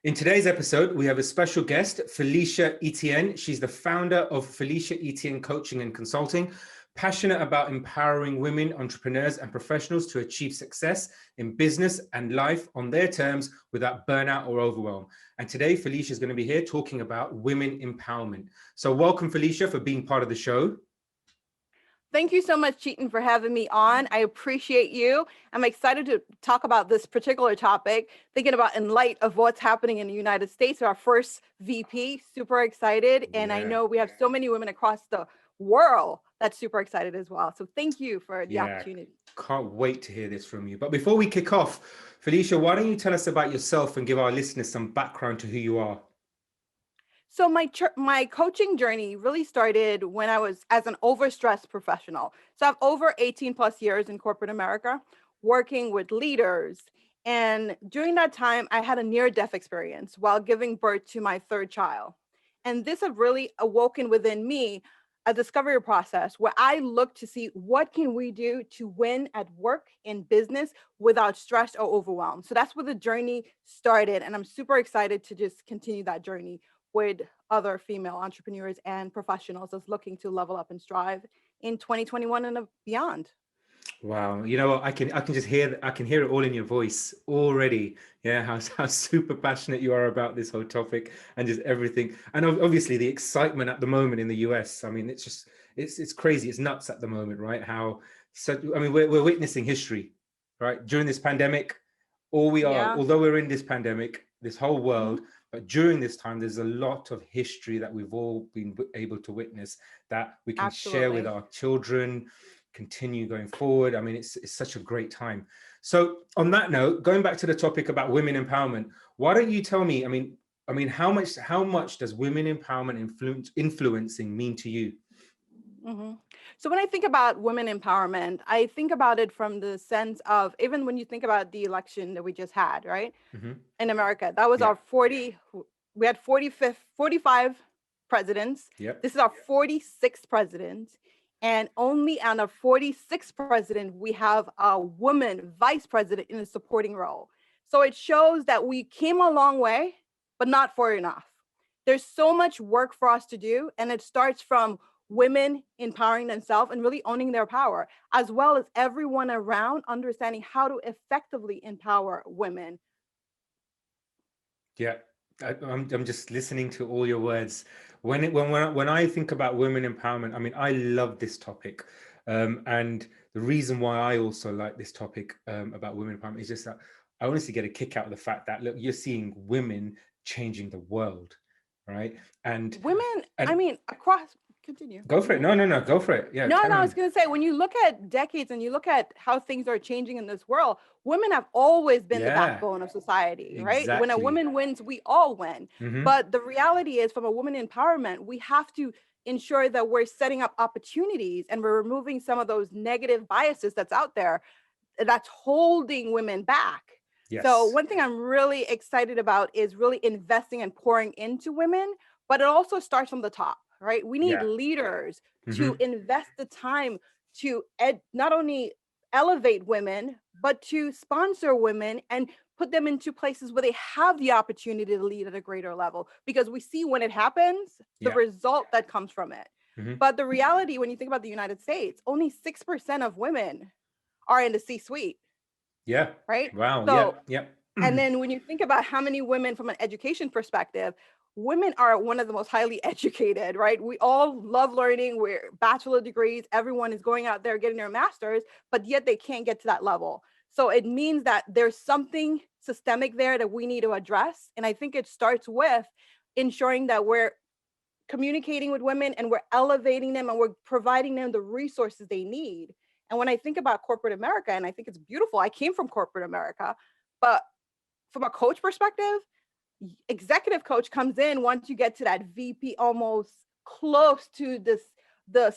In today's episode, we have a special guest, Felecia Etienne. She's the founder of Felecia Etienne Coaching and Consulting, passionate about empowering women, entrepreneurs, and professionals to achieve success in business and life on their terms without burnout or overwhelm. And today, Felecia is going to be here talking about women empowerment. So welcome, Felecia, for being part of the show. Thank you so much, Chetan, for having me on. I appreciate you. I'm excited to talk about this particular topic, thinking about in light of what's happening in the United States, our first VP, super excited. And I know we have so many women across the world that's super excited as well. So thank you for the opportunity. Can't wait to hear this from you. But before we kick off, Felecia, why don't you tell us about yourself and give our listeners some background to who you are? So my coaching journey really started when I was as an overstressed professional. So I have over 18 plus years in corporate America, working with leaders. And during that time, I had a near-death experience while giving birth to my third child. And this have really awoken within me a discovery process where I look to see what can we do to win at work in business without stress or overwhelm. So that's where the journey started. And I'm super excited to just continue that journey with other female entrepreneurs and professionals that's looking to level up and strive in 2021 and beyond. Wow, you know what? I can just hear it all in your voice already. Yeah, how super passionate you are about this whole topic and just everything. And obviously the excitement at the moment in the US. I mean, it's crazy. It's nuts at the moment, right? We're witnessing history, right? During this pandemic, although we're in this pandemic, this whole world. But during this time, there's a lot of history that we've all been able to witness that we can share with our children, continue going forward. I mean, it's such a great time. So on that note, going back to the topic about women empowerment, why don't you tell me, I mean, how much does women empowerment influencing mean to you? So when I think about women empowerment, I think about it from the sense of, even when you think about the election that we just had, right? In America, that was we had 45 presidents. This is our 46th president. And only on our 46th president, we have a woman vice president in a supporting role. So it shows that we came a long way, but not far enough. There's so much work for us to do. And it starts from women empowering themselves and really owning their power, as well as everyone around understanding how to effectively empower women. Yeah, I'm just listening to all your words. When I think about women empowerment, I mean, I love this topic. And the reason why I also like this topic about women empowerment is just that I honestly get a kick out of the fact that, look, you're seeing women changing the world, right? And women, I mean, across... Continue. Go for it. No, go for it. Yeah. No, I was going to say, when you look at decades and you look at how things are changing in this world, women have always been the backbone of society, right? Exactly. When a woman wins, we all win. But the reality is, from a woman empowerment, we have to ensure that we're setting up opportunities and we're removing some of those negative biases that's out there that's holding women back. Yes. So one thing I'm really excited about is really investing and pouring into women, but it also starts from the top. Right? We need leaders to invest the time to not only elevate women, but to sponsor women and put them into places where they have the opportunity to lead at a greater level. Because we see when it happens, the result that comes from it. But the reality, when you think about the United States, only 6% of women are in the C-suite. Yeah. Right? Wow. So, and then when you think about how many women from an education perspective, women are one of the most highly educated, right? We all love learning. We're bachelor degrees. Everyone is going out there getting their masters, but yet they can't get to that level. So it means that there's something systemic there that we need to address. And I think it starts with ensuring that we're communicating with women and we're elevating them and we're providing them the resources they need. And when I think about corporate America, and I think it's beautiful, I came from corporate America, but from a coach perspective, executive coach comes in once you get to that VP, almost close to the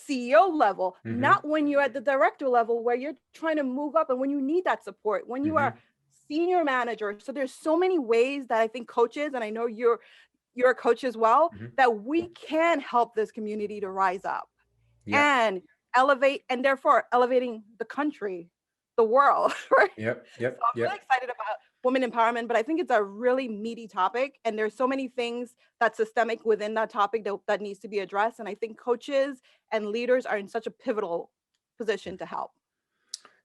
CEO level, not when you're at the director level where you're trying to move up and when you need that support, when you are senior manager. So there's so many ways that I think coaches, and I know you're a coach as well, that we can help this community to rise up and elevate, and therefore elevating the country, the world, right? Yep. So I'm really excited about women empowerment, but I think it's a really meaty topic. And there's so many things that's systemic within that topic that needs to be addressed. And I think coaches and leaders are in such a pivotal position to help.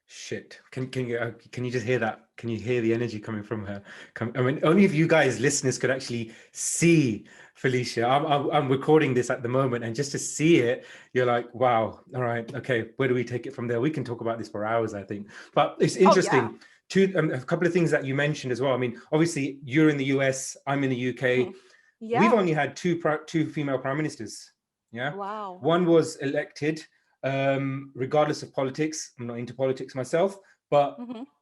Shit. Can you just hear that? Can you hear the energy coming from her? I mean, only if you guys, listeners, could actually see Felecia. I'm recording this at the moment, and just to see it, you're like, wow. All right, okay. Where do we take it from there? We can talk about this for hours, I think. But it's interesting. A couple of things that you mentioned as well. I mean, obviously, you're in the US. I'm in the UK. Yeah. We've only had two female prime ministers. Yeah. Wow. One was elected. Regardless of politics. I'm not into politics myself, but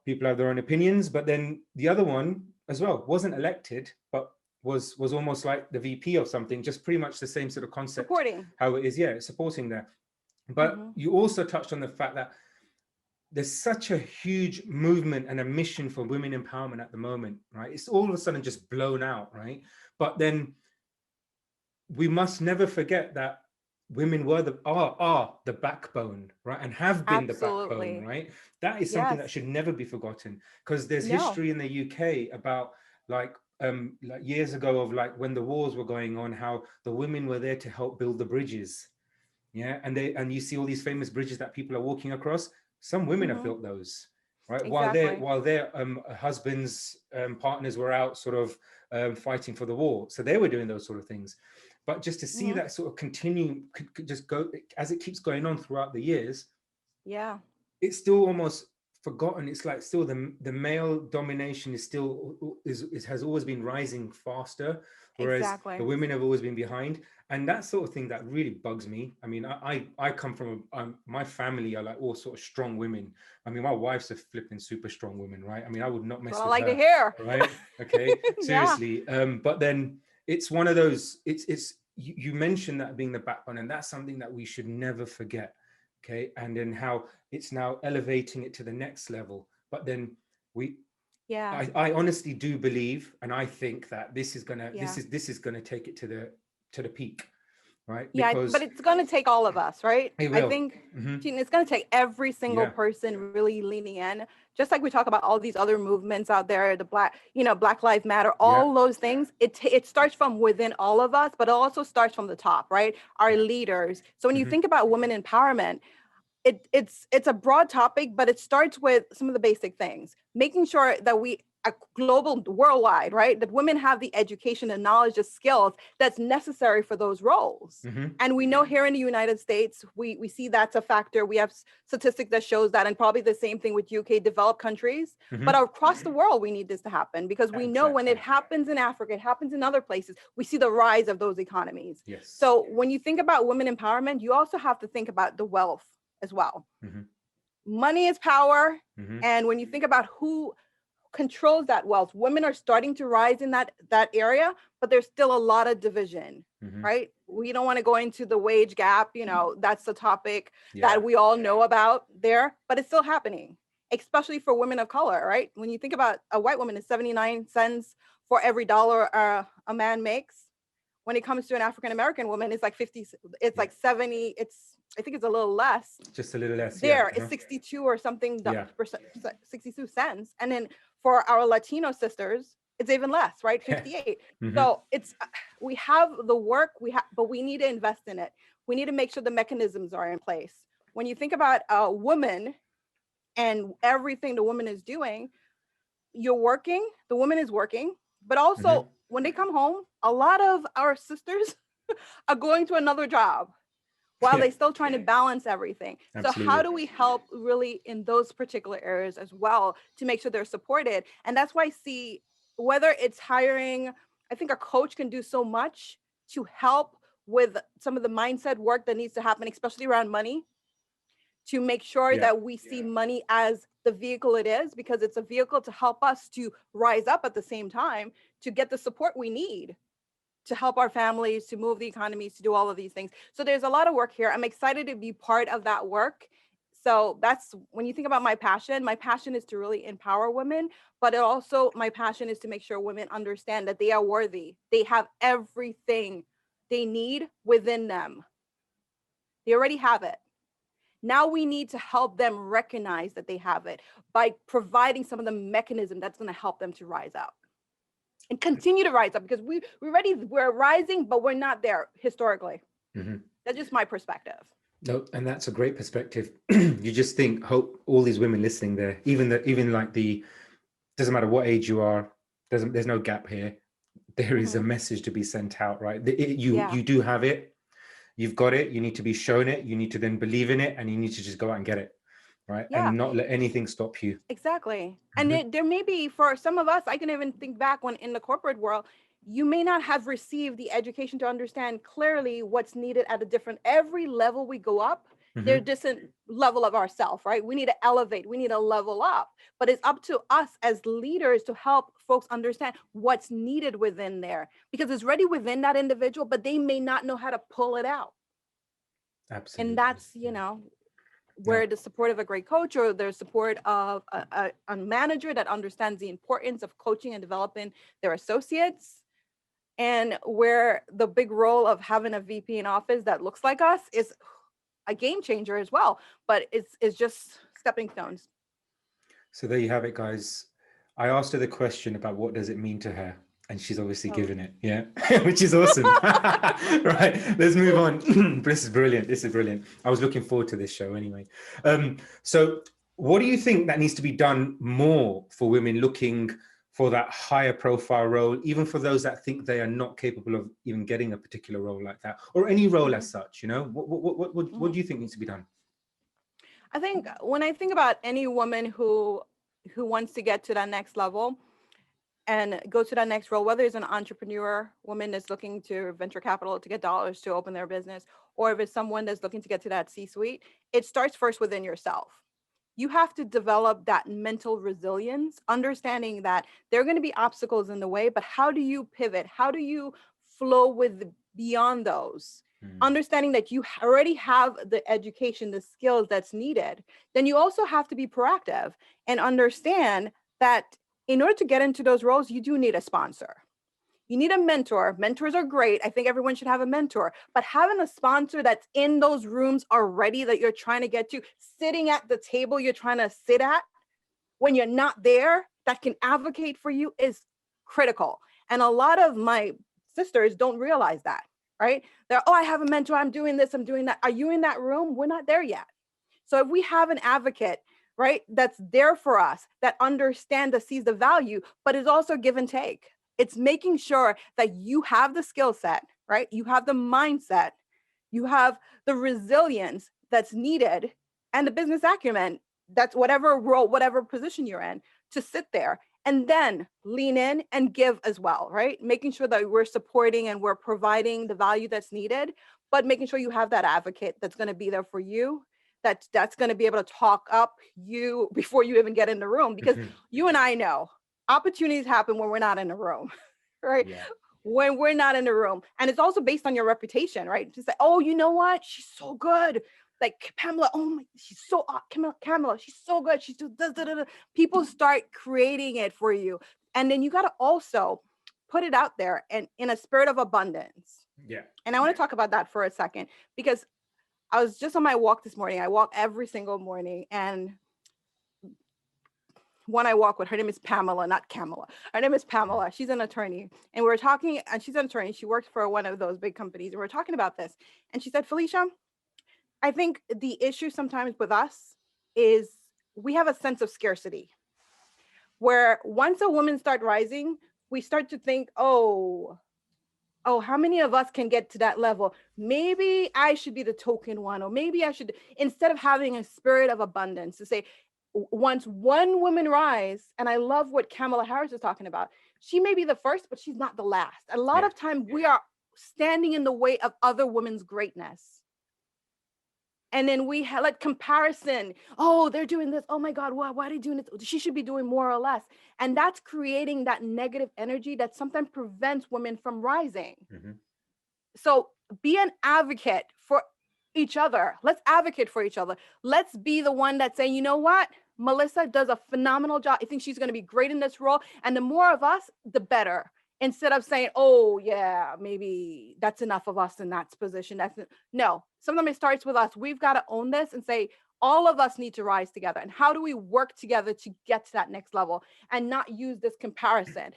people have their own opinions. But then the other one as well wasn't elected, but was almost like the VP of something, just pretty much the same sort of concept. Supporting. How it is, yeah, supporting that. But you also touched on the fact that there's such a huge movement and a mission for women empowerment at the moment, right? It's all of a sudden just blown out, right? But then we must never forget that women were are the backbone, right, and have been the backbone, right? That is something that should never be forgotten, because there's history in the UK about like years ago of like when the wars were going on, how the women were there to help build the bridges, yeah, and you see all these famous bridges that people are walking across. Some women have built those, right? Exactly. While their husbands, partners were out sort of fighting for the war, so they were doing those sort of things. But just to see that sort of continue, could just go as it keeps going on throughout the years. Yeah, it's still almost forgotten. It's like still the male domination is still has always been rising faster, whereas the women have always been behind. And that sort of thing that really bugs me. I mean, I come from my family are like all sort of strong women. I mean, my wife's a flipping super strong woman, right? I mean, I would not mess with her. I like to hear, right? Okay, seriously. But then it's one of those. It's you mentioned that being the backbone, and that's something that we should never forget. Okay, and then how it's now elevating it to the next level. But then I honestly do believe, and I think that this is gonna this is gonna take it to the peak, right? Because but it's gonna take all of us, right? It will. I think it's gonna take every single person really leaning in. Just like we talk about all these other movements out there, the Black Lives Matter, all those things. It starts from within all of us, but it also starts from the top, right? Our leaders. So when you think about women empowerment, it's a broad topic, but it starts with some of the basic things, making sure that we are global, worldwide, right? That women have the education and knowledge, the skills that's necessary for those roles. And we know here in the United States, we see that's a factor. We have statistics that shows that, and probably the same thing with UK developed countries. But across the world, we need this to happen, because we know when it happens in Africa, it happens in other places, we see the rise of those economies. So when you think about women empowerment, you also have to think about the wealth as well. Money is power. And when you think about who controls that wealth, women are starting to rise in that area, but there's still a lot of division, right? We don't want to go into the wage gap, that's the topic that we all know about there, but it's still happening, especially for women of color, right? When you think about a white woman is 79 cents for every dollar a man makes. When it comes to an African-American woman, it's like 50, it's like 70, I think it's a little less. Just a little less. There is 62 or something, 62 cents. And then for our Latino sisters, it's even less, right? 58. So we have the work, but we need to invest in it. We need to make sure the mechanisms are in place. When you think about a woman and everything the woman is doing, you're working, the woman is working, but also when they come home, a lot of our sisters are going to another job while they're still trying to balance everything. Absolutely. So how do we help really in those particular areas as well to make sure they're supported? And that's why I see, whether it's hiring, I think a coach can do so much to help with some of the mindset work that needs to happen, especially around money, to make sure that we see money as the vehicle it is, because it's a vehicle to help us to rise up at the same time, to get the support we need to help our families, to move the economies, to do all of these things. So there's a lot of work here. I'm excited to be part of that work. So that's, when you think about my passion is to really empower women, but my passion is to make sure women understand that they are worthy. They have everything they need within them. They already have it. Now we need to help them recognize that they have it by providing some of the mechanism that's going to help them to rise up and continue to rise up, because we're rising, but we're not there historically. Mm-hmm. That's just my perspective. No, and that's a great perspective. You just think, hope all these women listening there, even like doesn't matter what age you are, there's no gap here. There is a message to be sent out, right? You do have it, you've got it, you need to be shown it, you need to then believe in it, and you need to just go out and get it, right? Yeah. And not let anything stop you. Exactly. And there may be, for some of us, I can even think back when in the corporate world, you may not have received the education to understand clearly what's needed at every level we go up, there's different level of ourself, right? We need to elevate, we need to level up, but it's up to us as leaders to help folks understand what's needed within there, because it's already within that individual, but they may not know how to pull it out. Absolutely. And that's, where the support of a great coach, or the support of a manager that understands the importance of coaching and developing their associates, and where the big role of having a VP in office that looks like us is a game changer as well. But it's just stepping stones. So there you have it, guys. I asked her the question about what does it mean to her, and she's obviously given it, which is awesome. Right, let's move on. This is brilliant. I was looking forward to this show anyway. So what do you think that needs to be done more for women looking for that higher profile role, even for those that think they are not capable of even getting a particular role like that, or any role as such? What do you think needs to be done? I think when I think about any woman who wants to get to that next level and go to that next role, whether it's an entrepreneur woman that's looking to venture capital to get dollars to open their business, or if it's someone that's looking to get to that C-suite, it starts first within yourself. You have to develop that mental resilience, understanding that there are going to be obstacles in the way, but how do you pivot? How do you flow with beyond those? Understanding that you already have the education, the skills that's needed. Then you also have to be proactive and understand that in order to get into those roles, you do need a sponsor. You need a mentor. Mentors are great. I think everyone should have a mentor, but having a sponsor that's in those rooms already that you're trying to get to, sitting at the table you're trying to sit at when you're not there, that can advocate for you is critical. And a lot of my sisters don't realize that, right? They're, I have a mentor, I'm doing this, I'm doing that. Are you in that room? We're not there yet. So if we have an advocate, right, that's there for us, that understands, that sees the value, but is also give and take. It's making sure that you have the skill set, right? You have the mindset, you have the resilience that's needed, and the business acumen, that's whatever role, whatever position you're in, to sit there and then lean in and give as well, right? Making sure that we're supporting and we're providing the value that's needed, but making sure you have that advocate that's going to be there for you, that's going to be able to talk up you before you even get in the room, because you and I know opportunities happen when we're not in the room, right? Yeah. When we're not in the room. And it's also based on your reputation, right? To say, oh, you know what? She's so good. Like Pamela, oh my, she's so, Kamala, she's so good. She's does. People start creating it for you. And then you got to also put it out there and in a spirit of abundance. Yeah. And I want to talk about that for a second, because I was just on my walk this morning. I walk every single morning, and one I walk with, her name is Pamela, not Kamala. Her name is Pamela. She's an attorney. And we're talking, and she's an attorney. She works for one of those big companies. And we're talking about this. And she said, Felecia, I think the issue sometimes with us is we have a sense of scarcity, where once a woman starts rising, we start to think, oh, how many of us can get to that level? Maybe I should be the token one, or maybe I should, instead of having a spirit of abundance to say, once one woman rise, and I love what Kamala Harris is talking about, she may be the first, but she's not the last. A lot of time we are standing in the way of other women's greatness. And then we let comparison, oh, they're doing this. Oh my God, why are they doing this? She should be doing more or less. And that's creating that negative energy that sometimes prevents women from rising. So be an advocate for each other. Let's advocate for each other. Let's be the one that's saying, you know what? Melissa does a phenomenal job. I think she's going to be great in this role. And the more of us, the better. instead of saying, oh yeah, maybe that's enough of us in that position. No, sometimes it starts with us. We've got to own this and say, all of us need to rise together. And how do we work together to get to that next level and not use this comparison?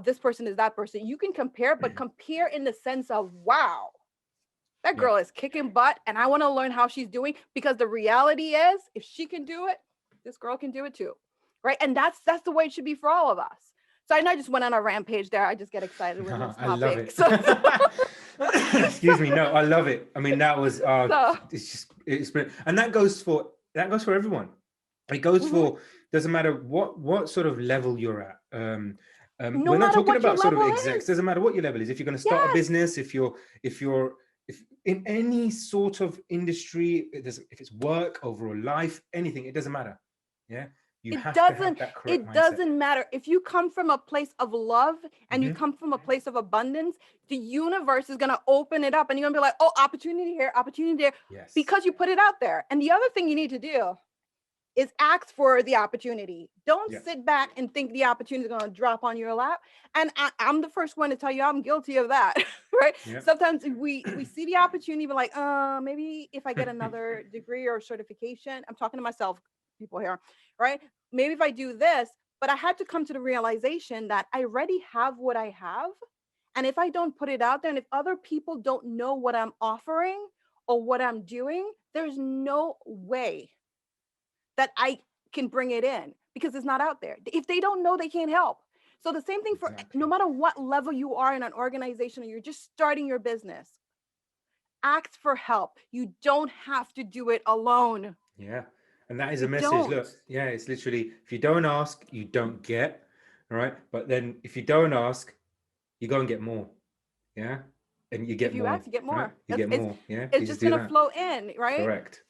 This person is that person. You can compare, but compare in the sense of, wow, that girl is kicking butt and I want to learn how she's doing, because the reality is, if she can do it, this girl can do it too. Right. And that's the way it should be for all of us. So I know I just went on a rampage there. I just get excited with this topic. I love it. So, excuse me. No, I love it. I mean, that was it's brilliant. And that goes for everyone. It goes for, doesn't matter what sort of level you're at. We're not talking about sort of execs. Doesn't matter what your level is. If you're going to start a business, if in any sort of industry, if it's work, overall life, anything, it doesn't matter. Yeah. It doesn't matter. If you come from a place of love and you come from a place of abundance, the universe is going to open it up and you're going to be like, oh, opportunity here, opportunity there, because you put it out there. And the other thing you need to do is ask for the opportunity. Don't sit back and think the opportunity is going to drop on your lap. And I'm the first one to tell you I'm guilty of that, right? Sometimes we see the opportunity, but like, maybe if I get another degree or certification, I'm talking to myself, people here, right? Maybe if I do this, but I had to come to the realization that I already have what I have. And if I don't put it out there, and if other people don't know what I'm offering or what I'm doing, there's no way that I can bring it in, because it's not out there. If they don't know, they can't help. So the same thing for no matter what level you are in an organization, or you're just starting your business, ask for help. You don't have to do it alone. Yeah. And that is a message. Look, it's literally, if you don't ask, you don't get. All right. But then if you don't ask, you go and get more. Yeah. And you get if you more. Ask, you get more. Right? You get more. Yeah. It's just going to flow in, right? Correct.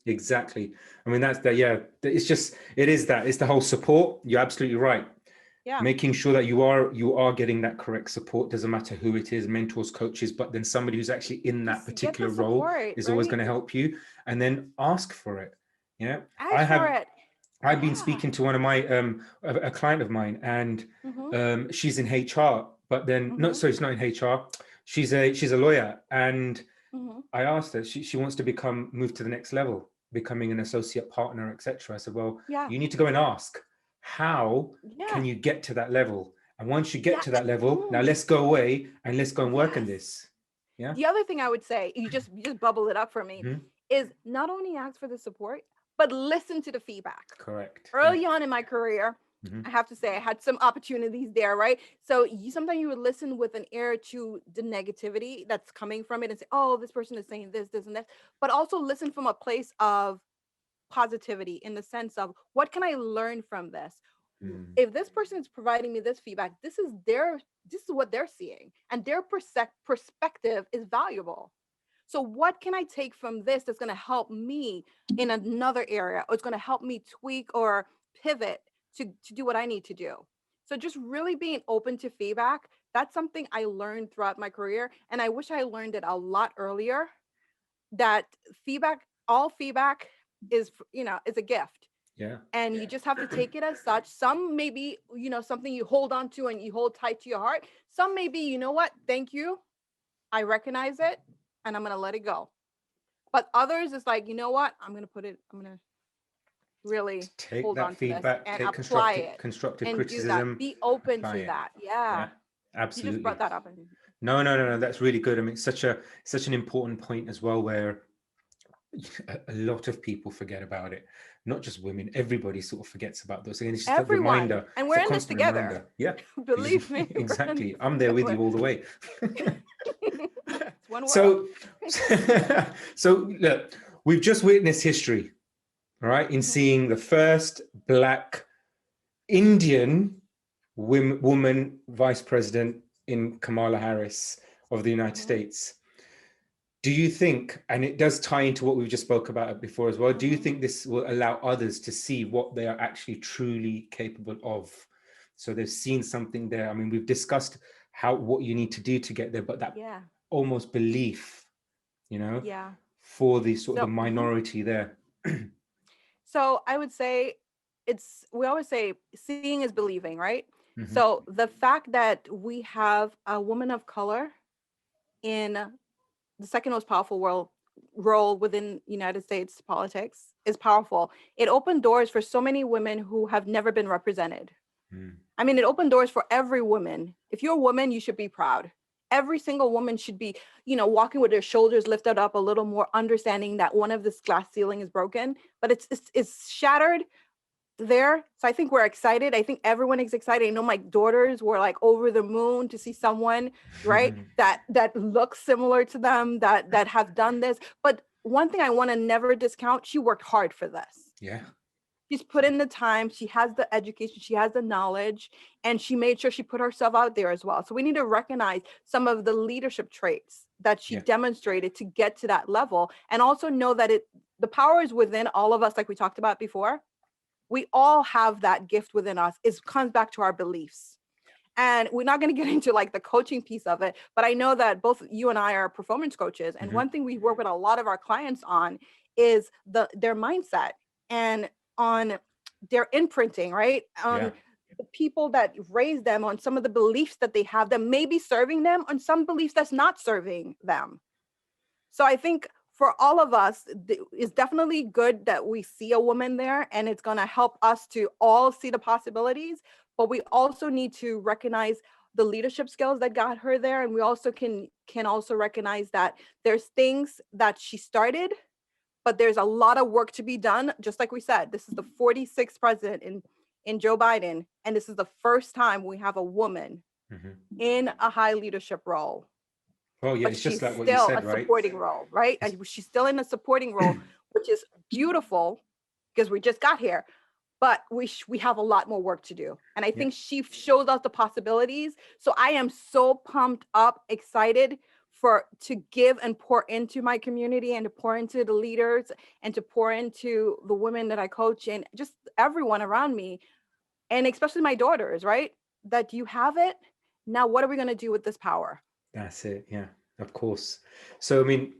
Exactly. I mean, that's that. Yeah. It's the whole support. You're absolutely right. Yeah. Making sure that you are getting that correct support. Doesn't matter who it is, mentors, coaches, but then somebody who's actually in that particular role is always going to help you. And then ask for it. Yeah. I've been speaking to one of my a client of mine, and she's in HR, but then she's not in HR. She's a lawyer, and I asked her, she wants to move to the next level, becoming an associate partner, etc. I said, well, you need to go and ask, how can you get to that level? And once you get to that level, now let's go away and let's go and work on this. Yeah. The other thing I would say, you just bubble it up for me, is not only ask for the support, but listen to the feedback. Correct. Early on in my career, I have to say I had some opportunities there, right? So sometimes you would listen with an ear to the negativity that's coming from it and say, oh, this person is saying this, and this, but also listen from a place of positivity, in the sense of, what can I learn from this? If this person is providing me this feedback, this is what they're seeing, and their perspective is valuable. So what can I take from this that's going to help me in another area, or it's going to help me tweak or pivot to do what I need to do? So just really being open to feedback, that's something I learned throughout my career. And I wish I learned it a lot earlier, that all feedback is a gift. Yeah. And you just have to take it as such. Some may be, something you hold on to and you hold tight to your heart. Some may be, you know what? Thank you. I recognize it and I'm going to let it go. But others, it's like, you know what? I'm going to really take hold that on feedback, to this and take apply it. constructive and criticism. Be open to that. Yeah. Absolutely. You just brought that up. No. That's really good. I mean, it's such an important point as well, where a lot of people forget about it. Not just women, everybody sort of forgets about those. Again, it's just a reminder. And we're in this together. Reminder. Yeah. Believe me. Exactly. I'm there with you all the way. It's one world. So look, we've just witnessed history, right? In seeing the first Black Indian woman vice president in Kamala Harris of the United States. Do you think, and it does tie into what we've just spoke about before as well, do you think this will allow others to see what they are actually truly capable of? So they've seen something there. I mean, we've discussed what you need to do to get there, but that almost belief, for the sort of the minority there. So I would say we always say seeing is believing, right? Mhm. So the fact that we have a woman of color in the second most powerful role within United States politics is powerful. It opened doors for so many women who have never been represented. Mm. I mean, it opened doors for every woman. If you're a woman, you should be proud. Every single woman should be, walking with their shoulders lifted up a little more, understanding that one of this glass ceiling is broken, but it's shattered there. So I think we're excited. I think everyone is excited. I know my daughters were like over the moon to see someone, right, that looks similar to them, that have done this. But one thing I want to never discount, she worked hard for this. Yeah. She's put in the time, she has the education, she has the knowledge, and she made sure she put herself out there as well. So we need to recognize some of the leadership traits that she Yeah. demonstrated to get to that level, and also know that the power is within all of us, like we talked about before. We all have that gift within us. It comes back to our beliefs. And we're not going to get into like the coaching piece of it, but I know that both you and I are performance coaches. And Mhm. one thing we work with a lot of our clients on is their mindset and on their imprinting, right? Yeah. On the people that raise them, on some of the beliefs that they have that may be serving them, on some beliefs that's not serving them. So I think for all of us, it's definitely good that we see a woman there, and it's going to help us to all see the possibilities. But we also need to recognize the leadership skills that got her there, and we also can also recognize that there's things that she started, but there's a lot of work to be done. Just like we said, this is the 46th president in Joe Biden, and this is the first time we have a woman Mhm. in a high leadership role, Well, yeah, but it's just she's like what you still said, a right? supporting role, right? It's, And she's still in a supporting role, which is beautiful because we just got here, but we have a lot more work to do. And I yeah. think she shows us the possibilities. So I am so pumped up, excited to give and pour into my community, and to pour into the leaders, and to pour into the women that I coach, and just everyone around me, and especially my daughters, right? That you have it. Now, what are we going to do with this power? That's it. Yeah, of course. So, I mean,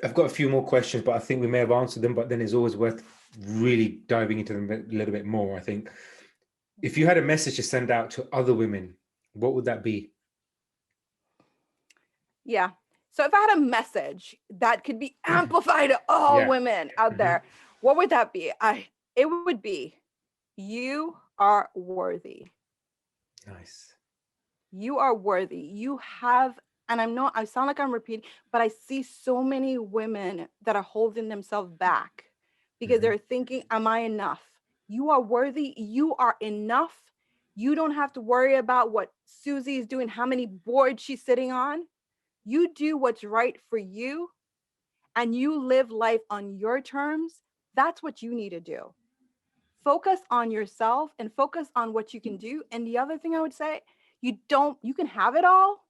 I've got a few more questions, but I think we may have answered them, but then it's always worth really diving into them a little bit more, I think. If you had a message to send out to other women, what would that be? Yeah. So if I had a message that could be amplified to all Yeah. women out Mhm. there, what would that be? It would be, you are worthy. Nice. You are worthy. You have, and I sound like I'm repeating, but I see so many women that are holding themselves back because Mhm. they're thinking, am I enough? You are worthy. You are enough. You don't have to worry about what Susie is doing, how many boards she's sitting on. You do what's right for you, and you live life on your terms. That's what you need to do. Focus on yourself and focus on what you can do. And the other thing I would say, you can have it all,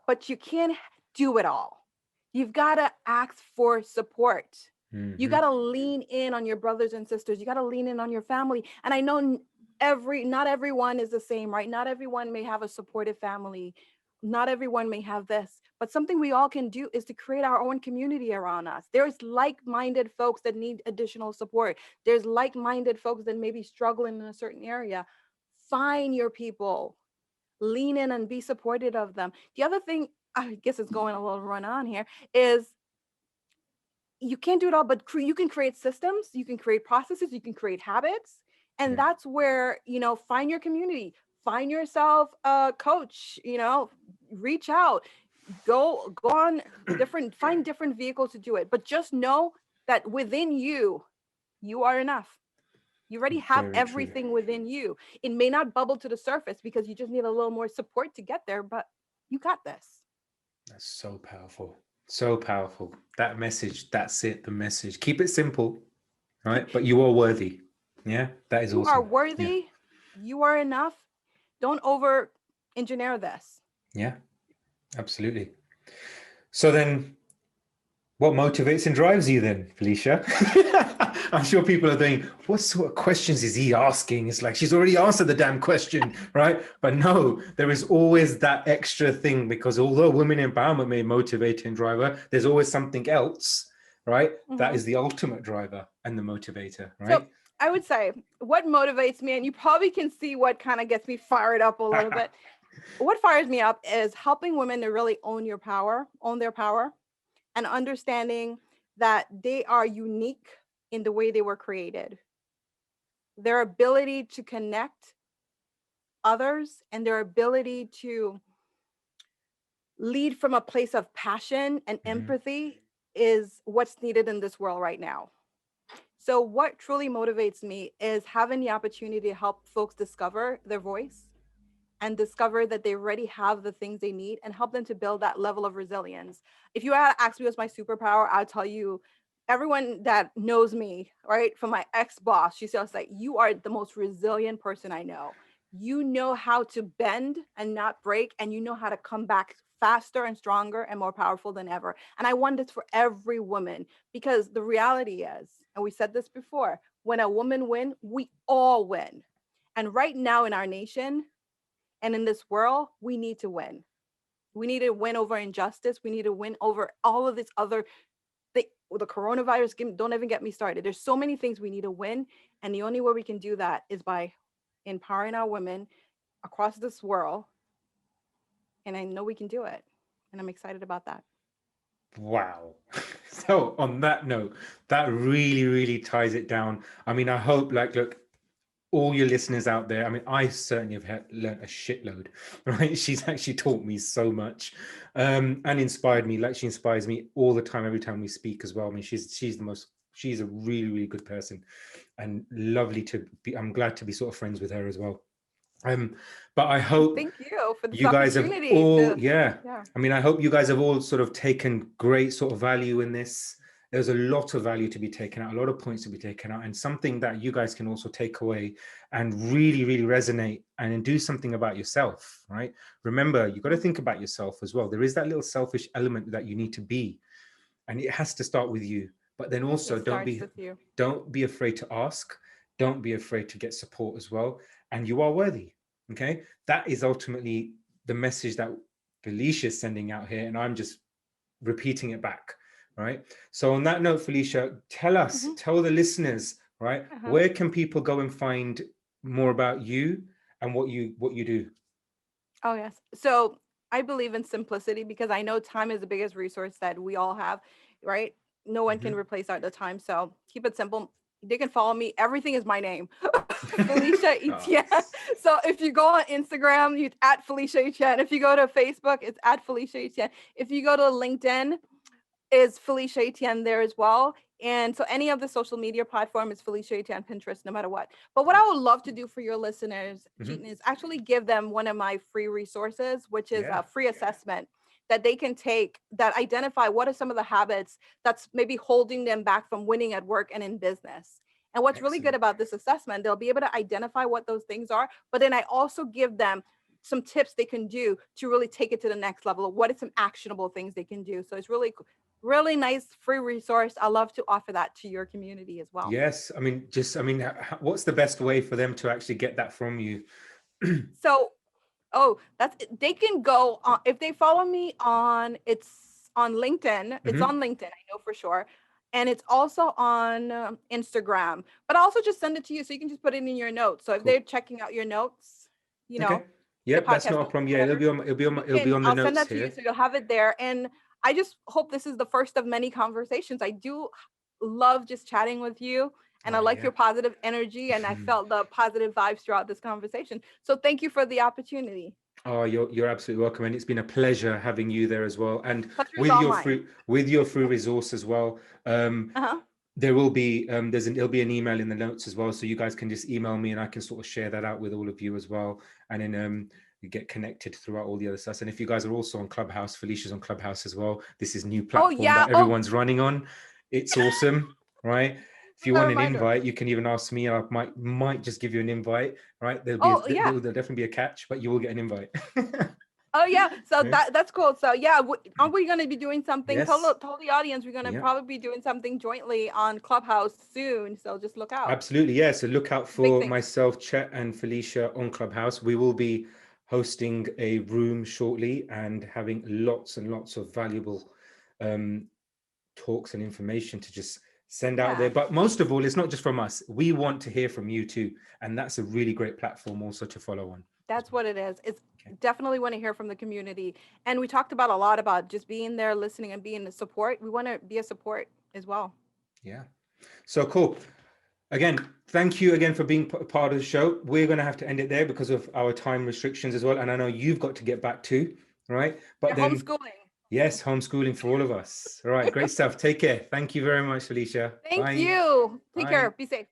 but you can't do it all. You've got to ask for support. You got Mhm. to lean in on your brothers and sisters. You got to lean in on your family. And I know not everyone is the same, right? Not everyone may have a supportive family. Not everyone may have this, but something we all can do is to create our own community around us. There's like-minded folks that need additional support. There's like-minded folks that may be struggling in a certain area. Find your people, lean in and be supportive of them. The other thing, I guess it's going a little run on here, is you can't do it all, but you can create systems, you can create processes, you can create habits. And Yeah. that's where, find your community, find yourself a coach, reach out, go on find different vehicles to do it. But just know that within you, you are enough. You already have Very true. everything within you. It may not bubble to the surface because you just need a little more support to get there, but you got this. That's so powerful. So powerful. That message, that's it, the message. Keep it simple, right? But you are worthy. Yeah, that is You are awesome. Yeah. worthy. You are enough. Don't over engineer this. Yeah, absolutely. So then what motivates and drives you then, Felicia? I'm sure people are thinking, what sort of questions is he asking? It's like she's already answered the damn question, right? But no, there is always that extra thing, because although women empowerment may motivate and drive her, there's always something else, right? That Mhm. is the ultimate driver and the motivator, So right? I would say what motivates me, and you probably can see what kind of gets me fired up a little bit. What fires me up is helping women to really own their power, and understanding that they are unique in the way they were created. Their ability to connect others and their ability to lead from a place of passion and Mhm. empathy is what's needed in this world right now. So, what truly motivates me is having the opportunity to help folks discover their voice and discover that they already have the things they need and help them to build that level of resilience. If you had asked me what's my superpower, I'll tell you, everyone that knows me, right, from my ex-boss, she says like, you are the most resilient person I know. You know how to bend and not break, and you know how to come back faster and stronger and more powerful than ever. And I want this for every woman, because the reality is, and we said this before, when a woman wins, we all win. And right now in our nation, and in this world, we need to win. We need to win over injustice. We need to win over all of this other thing. The coronavirus, don't even get me started. There's so many things we need to win. And the only way we can do that is by empowering our women across this world. And I know we can do it. And I'm excited about that. Wow. So on that note, that really, really ties it down. I mean, I hope, like, look, all your listeners out there, I mean, I certainly have learned a shitload, right? She's actually taught me so much, and inspired me, like she inspires me all the time, every time we speak as well. I mean, she's a really, really good person, and lovely to be. I'm glad to be sort of friends with her as well. But I hope Thank you for this you guys have opportunity all, to, yeah. yeah. I mean, I hope you guys have all sort of taken great sort of value in this. There's a lot of value to be taken out, a lot of points to be taken out, and something that you guys can also take away and really, really resonate and then do something about yourself, right? Remember, you got to think about yourself as well. There is that little selfish element that you need to be, and it has to start with you. But then also It starts with you. don't be afraid to ask, don't be afraid to get support as well, and you are worthy. Okay, that is ultimately the message that Felecia is sending out here, and I'm just repeating it back, right? So on that note, Felecia, Mhm. tell the listeners, right, Uh-huh. where can people go and find more about you and what you do? Oh, yes. So I believe in simplicity because I know time is the biggest resource that we all have, right? No one can Mhm. replace the time. So keep it simple. They can follow me. Everything is my name, Felecia Oh, Etienne. So if you go on Instagram, you at Felecia Etienne. If you go to Facebook, it's at Felecia Etienne. If you go to LinkedIn, is Felecia Etienne there as well. And so any of the social media platform is Felecia Etienne, Pinterest, no matter what. But what I would love to do for your listeners, mhm. Cheaton, is actually give them one of my free resources, which is Yeah, a free assessment that they can take that identify what are some of the habits that's maybe holding them back from winning at work and in business. And what's really good excellent. about this assessment, they'll be able to identify what those things are, but then I also give them some tips they can do to really take it to the next level. What are some actionable things they can do? So it's really nice free resource. I love to offer that to your community as well. Yes, I mean, what's the best way for them to actually get that from you? So, oh, they can go on, if they follow me on, it's on LinkedIn. It's Hmm. on LinkedIn, I know for sure. And it's also on Instagram. But I'll also just send it to you so you can just put it in your notes. So if they're Cool. checking out your notes, you Okay. know, the Yep, that's podcast not a notes, problem. Yeah, whatever, it'll be on the I'll send notes that to you here. so you'll have it there. And I just hope this is the first of many conversations. I do love just chatting with you, and I Oh like yeah. your positive energy, and I felt the positive vibes throughout this conversation. So thank you for the opportunity. Oh, you're absolutely welcome, and it's been a pleasure having you there as well. And Pleasure is all mine. with your free resource as well. Uh-huh. There will be there'll be an email in the notes as well, so you guys can just email me, and I can sort of share that out with all of you as well, and then you get connected throughout all the other stuff. And if you guys are also on Clubhouse, Felicia's on Clubhouse as well. This is new Oh platform yeah. that Oh, everyone's running on. It's awesome, right? If you a want an reminder. invite, you can even ask me. I might just give you an invite, right? Oh yeah. There'll definitely be a catch, but you will get an invite. Oh yeah. So Yeah. that's cool. So yeah, aren't we going to be doing something? Yes. Tell the audience we're going to Yeah. probably be doing something jointly on Clubhouse soon. So just look out. Absolutely, yeah. So look out Big for things. myself, Chet, and Felecia on Clubhouse. We will be hosting a room shortly and having lots and lots of valuable um, talks and information to just send out there. But most of all, it's not just from us. We want to hear from you too. And that's a really great platform also to follow on. That's what it is. It's definitely want to hear from the community. And we talked about a lot about just being there, listening, and being a support. We want to be a support as well. Yeah. So cool. Again, thank you again for being part of the show. We're going to have to end it there because of our time restrictions as well. And I know you've got to get back too, right? But You're then homeschooling. Yes, homeschooling for all of us. All right, great stuff. Take care. Thank you very much, Felecia. Thank Bye. you. Take Bye. care. Be safe.